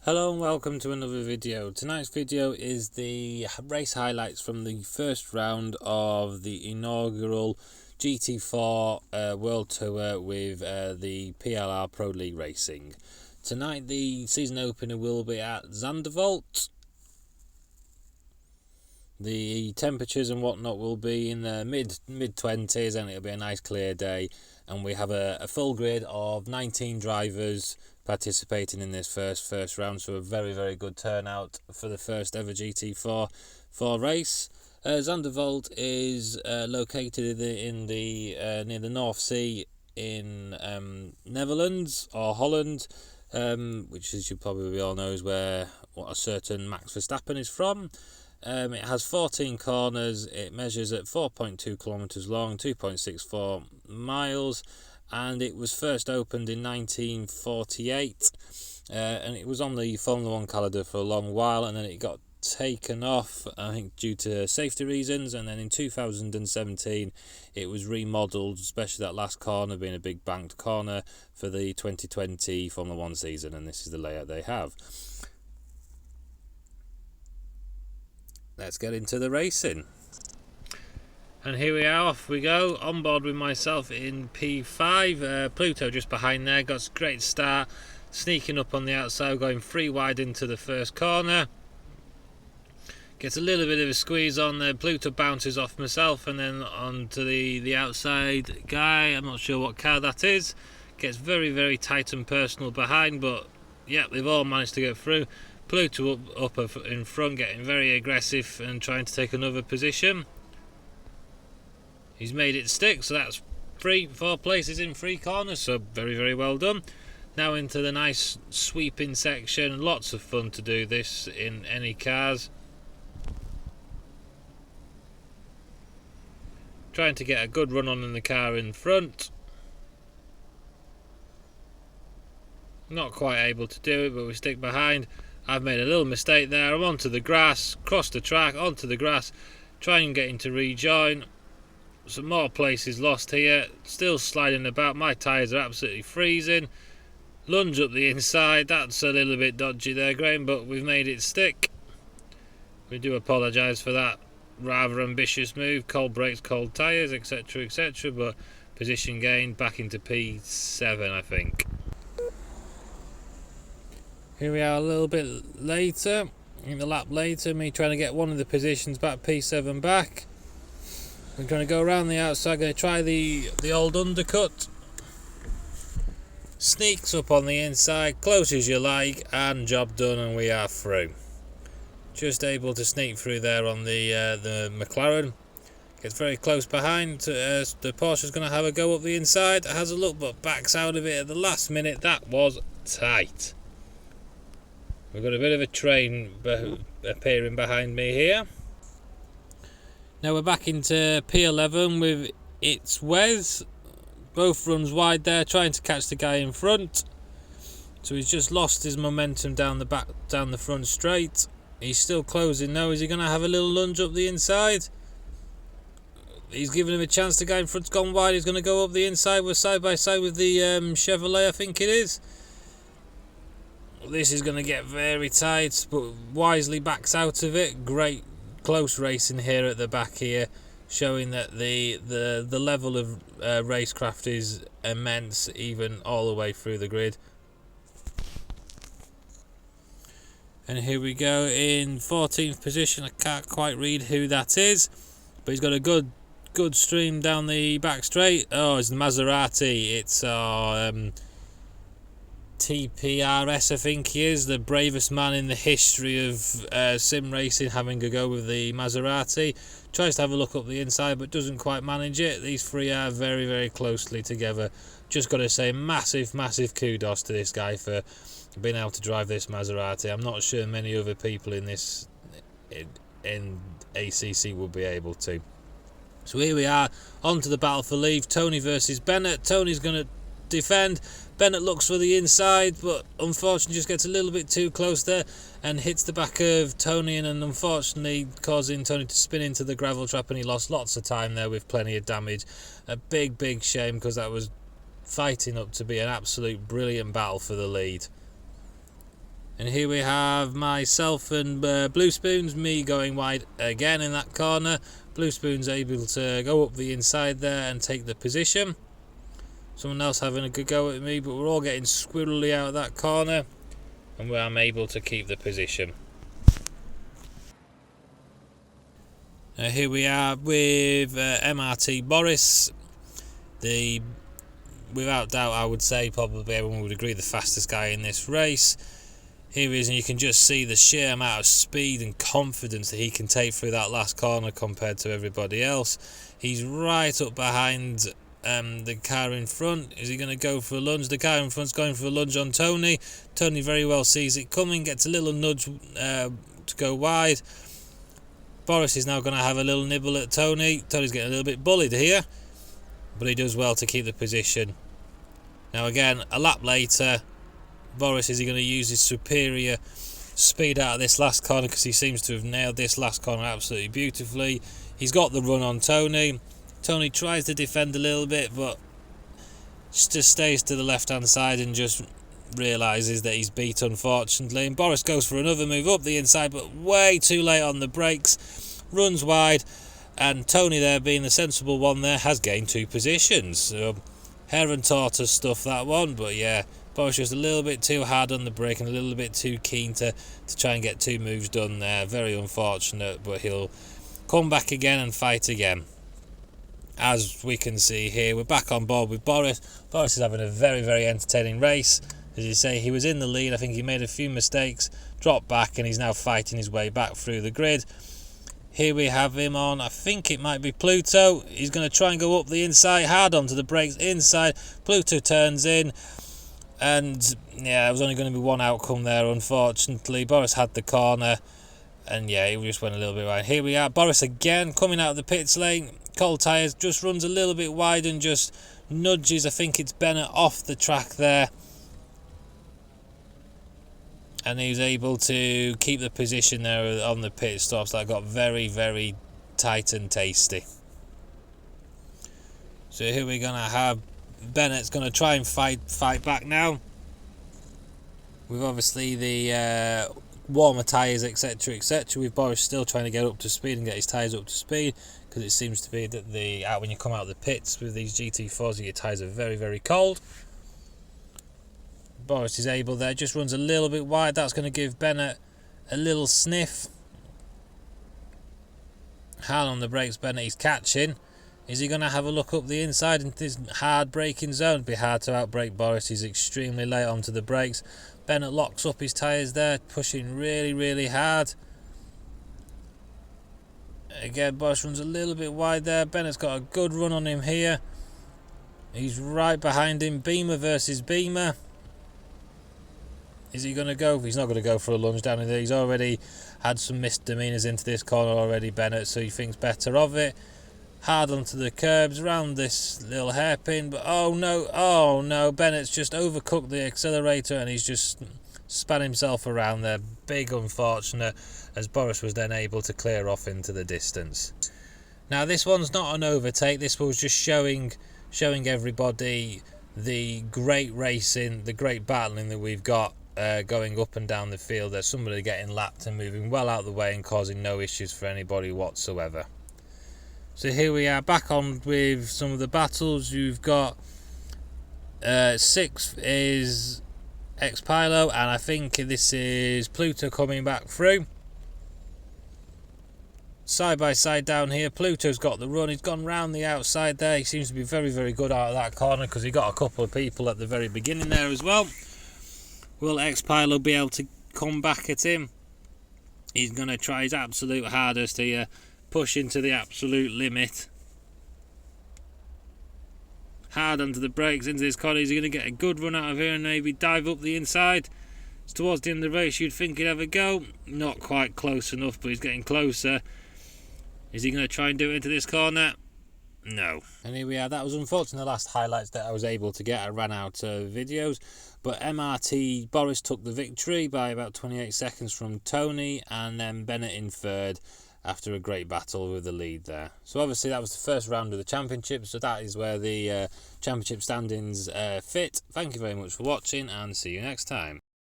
Hello and welcome to another video. Tonight's video is the race highlights from the first round of the inaugural GT4 World Tour with the PLR Pro League Racing. Tonight the season opener will be at Zandvoort. The temperatures and whatnot will be in the mid-20s and it'll be a nice clear day, and we have a full grid of 19 drivers participating in this first round, so a very good turnout for the first ever GT4 race. Zandvoort is located in the near the North Sea in Netherlands or Holland, which, as you probably all know, is where a certain Max Verstappen is from. It has 14 corners, it measures at 4.2 kilometres long, 2.64 miles, and it was first opened in 1948, and it was on the Formula 1 calendar for a long while, and then it got taken off, I think, due to safety reasons, and then in 2017 it was remodelled, especially that last corner being a big banked corner for the 2020 Formula 1 season, and this is the layout they have. Let's get into the racing. And here we are, off we go, on board with myself in P5. Pluto just behind there, got a great start, sneaking up on the outside, going 3 wide into the first corner. Gets a little bit of a squeeze on there, Pluto bounces off myself and then onto the outside guy, I'm not sure what car that is. Gets very tight and personal behind, but yeah, they've all managed to get through. Pluto up in front, getting very aggressive and trying to take another position. He's made it stick, so that's 4 places in 3 corners, so very well done. Now into the nice sweeping section, lots of fun to do this in any cars. Trying to get a good run on in the car in front. Not quite able to do it, but we stick behind. I've made a little mistake there. I'm onto the grass, cross the track, onto the grass, trying and getting to rejoin. Some more places lost here, still sliding about. My tyres are absolutely freezing. Lunge up the inside, that's a little bit dodgy there, Graham, but we've made it stick. We do apologise for that rather ambitious move. Cold brakes, cold tyres, etc, but position gained, back into P7, I think. Here we are a little bit later, in the lap later, me trying to get one of the positions back, P7 back. We're going to go around the outside, going to try the old undercut. Sneaks up on the inside, close as you like, and job done, and we are through. Just able to sneak through there on the McLaren. Gets very close behind, the Porsche's going to have a go up the inside, has a look but backs out of it at the last minute. That was tight. We've got a bit of a train appearing behind me here. Now we're back into P11 with its Wes. Both runs wide there, trying to catch the guy in front. So he's just lost his momentum down the front straight. He's still closing now. Is he going to have a little lunge up the inside? He's giving him a chance. The guy in front's gone wide. He's going to go up the inside. We're side by side with the Chevrolet, I think it is. This is going to get very tight, but wisely backs out of it. Great close racing here at the back here, showing that the level of racecraft is immense, even all the way through the grid. And here we go in 14th position. I can't quite read who that is, but he's got a good stream down the back straight. Oh, it's the Maserati. It's TPRS, I think he is, the bravest man in the history of sim racing, having a go with the Maserati. Tries to have a look up the inside but doesn't quite manage it. These 3 are very closely together. Just got to say massive kudos to this guy for being able to drive this Maserati. I'm not sure many other people in ACC will be able to. So here we are, on to the battle for lead. Tony versus Bennett. Tony's going to defend. Bennett looks for the inside, but unfortunately just gets a little bit too close there and hits the back of Tony, and unfortunately causing Tony to spin into the gravel trap, and he lost lots of time there with plenty of damage. A big shame, because that was fighting up to be an absolute brilliant battle for the lead. And here we have myself and Blue Spoons, me going wide again in that corner. Blue Spoon's able to go up the inside there and take the position. Someone else having a good go at me, but we're all getting squirrely out of that corner, and where I'm able to keep the position. Here we are with MRT Boris, without doubt I would say probably everyone would agree the fastest guy in this race. Here he is, and you can just see the sheer amount of speed and confidence that he can take through that last corner compared to everybody else. He's right up behind the car in front. Is he going to go for a lunge? The car in front's going for a lunge on Tony. Tony very well sees it coming, gets a little nudge to go wide. Boris is now going to have a little nibble at Tony. Tony's getting a little bit bullied here, but he does well to keep the position. Now again, a lap later, Boris, is he going to use his superior speed out of this last corner, because he seems to have nailed this last corner absolutely beautifully. He's got the run on Tony. Tony tries to defend a little bit, but just stays to the left hand side and just realises that he's beat, unfortunately. And Boris goes for another move up the inside, but way too late on the brakes, runs wide, and Tony, there being the sensible one there, has gained 2 positions. So hair and tortoise stuff, that one. But yeah, Boris just a little bit too hard on the brake and a little bit too keen to try and get 2 moves done there. Very unfortunate, but he'll come back again and fight again. As we can see here, we're back on board with Boris. Boris is having a very, very entertaining race. As you say, he was in the lead. I think he made a few mistakes, dropped back, and he's now fighting his way back through the grid. Here we have him on, I think it might be Pluto. He's going to try and go up the inside, hard onto the brakes, inside. Pluto turns in, and yeah, there was only going to be one outcome there, unfortunately. Boris had the corner, and yeah, he just went a little bit wide. Here we are, Boris again, coming out of the pits lane. Cold tyres, just runs a little bit wide and just nudges, I think it's Bennett, off the track there. And he was able to keep the position there on the pit stops. That got very, very tight and tasty. So here we're going to have Bennett's going to try and fight back now. With obviously the warmer tyres, etc, etc. With Boris still trying to get up to speed and get his tyres up to speed, because it seems to be that when you come out of the pits with these GT4s, your tyres are very, very cold. Boris is able there, just runs a little bit wide. That's going to give Bennett a little sniff. Hard on the brakes, Bennett, he's catching. Is he going to have a look up the inside into this hard braking zone? It'd be hard to outbrake Boris. He's extremely late onto the brakes. Bennett locks up his tyres there, pushing really, really hard. Again, Boris runs a little bit wide there. Bennett's got a good run on him here. He's right behind him. Beamer versus Beamer. Is he going to go? He's not going to go for a lunge down in there. He's already had some misdemeanors into this corner already, Bennett, so he thinks better of it. Hard onto the curbs, around this little hairpin, but oh no, Bennett's just overcooked the accelerator and he's just span himself around there. Big unfortunate, as Boris was then able to clear off into the distance. Now this one's not an overtake. This was just showing everybody the great racing, the great battling that we've got going up and down the field. There's somebody getting lapped and moving well out of the way and causing no issues for anybody whatsoever. So here we are back on with some of the battles. You've got 6th is X-Pilo, and I think this is Pluto coming back through. Side by side down here, Pluto's got the run. He's gone round the outside there. He seems to be very, very good out of that corner, because he got a couple of people at the very beginning there as well. Will X-Pilo be able to come back at him? He's going to try his absolute hardest here. Push into the absolute limit. Hard onto the brakes into this corner. He's going to get a good run out of here and maybe dive up the inside. It's towards the end of the race, you'd think he'd ever go. Not quite close enough, but he's getting closer. Is he going to try and do it into this corner? No. And here we are. That was unfortunately the last highlights that I was able to get. I ran out of videos. But MRT Boris took the victory by about 28 seconds from Tony, and then Bennett in third after a great battle with the lead there. So obviously that was the first round of the championship, so that is where the championship standings fit. Thank you very much for watching, and see you next time.